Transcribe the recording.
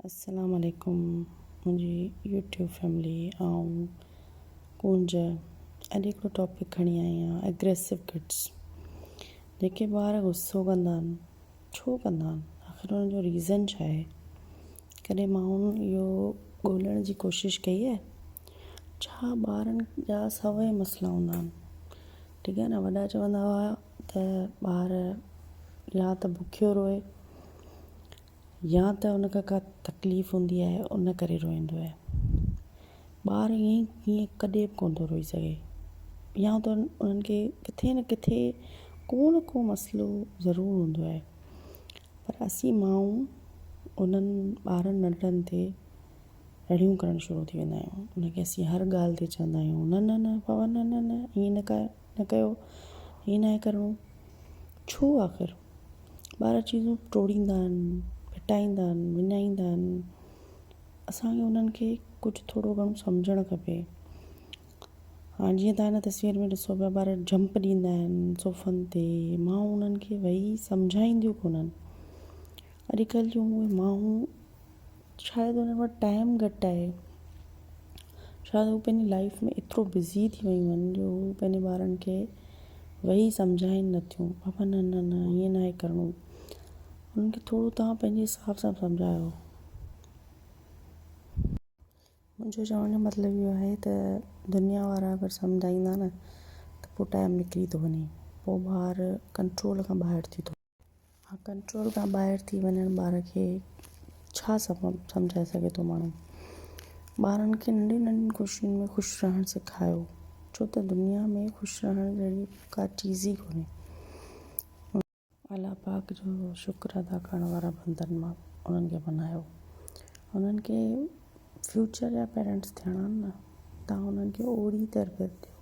अस्सलाम वालेकुम मुंहिंजी यूट्यूब फैमिली ऐं कुंज। अॼु हिकिड़ो टॉपिक खणी आई आहियां एग्रेसिव किड्स। जेके ॿार गुस्सो कंदा आहिनि, छो कंदा आहिनि, आख़िर हुन जो रीज़न छा आहे? कॾहिं माण्हुनि इहो ॻोल्हण जी कोशिशि कई आहे छा ॿारनि जा सभई मसइला हूंदा आहिनि? ठीकु आहे न, वॾा चवंदा हुआ त ॿार या त बुखियो रोए या त हुनखे का तकलीफ़ हूंदी आहे उन करे रोईंदो आहे। ॿार ईअं कॾहिं बि कोन थो रोई सघे, या त उन्हनि खे किथे न किथे को न को मसइलो ज़रूरु हूंदो आहे। पर असीं माण्हू उन्हनि ॿारनि नंढनि ते रड़ियूं करणु शुरू थी वेंदा आहियूं। उनखे असीं हर ॻाल्हि ते चवंदा आहियूं न न न बाबा न न न ईअं न कयो, हीअं न आहे करिणो। छो आख़िर ॿार चीज़ूं टोड़ींदा आहिनि, पिटाईंदा आहिनि, विञाईंदा आहिनि। असांखे उन्हनि खे कुझु थोरो घणो सम्झणु खपे। हाणे जीअं तव्हां हिन तस्वीर में ॾिसो पिया, ॿार जंप ॾींदा आहिनि सोफ़नि ते, माण्हू उन्हनि खे वेही सम्झाईंदियूं कोन्हनि। अॼुकल्ह जूं उहे माण्हू शायदि उन्हनि वटि टाइम घटि आहे, शायदि हू पंहिंजी लाइफ में एतिरो बिज़ी थी वियूं आहिनि जो हू पंहिंजे ॿारनि खे वेही सम्झाइनि नथियूं। पापा न न न ईअं न आहे करिणो। उन्हनि खे थोरो तव्हां पंहिंजे हिसाब सां सम्झायो। मुंहिंजो चवण जो मतिलबु इहो आहे त दुनिया वारा अगरि सम्झाईंदा न त पोइ टाइम निकिरी थो वञे, पोइ ॿार कंट्रोल खां ॿाहिरि थी थो। हा, कंट्रोल खां ॿाहिरि थी वञण ॿार खे छा सम्झाए सघे थो माण्हू? ॿारनि खे नंढियुनि नंढियुनि ख़ुशियुनि में ख़ुशि रहणु सेखारियो, छो त दुनिया में ख़ुशि रहण जहिड़ी का चीज़ ई कोन्हे। अल्लाह पाक जो शुक्र अदा करण वारा बंदनि मां उन्हनि खे बनायो। उन्हनि खे फ्यूचर जा पेरेंट्स थियणा आहिनि न, तव्हां उन्हनि खे ओड़ी तरबियत ॾियो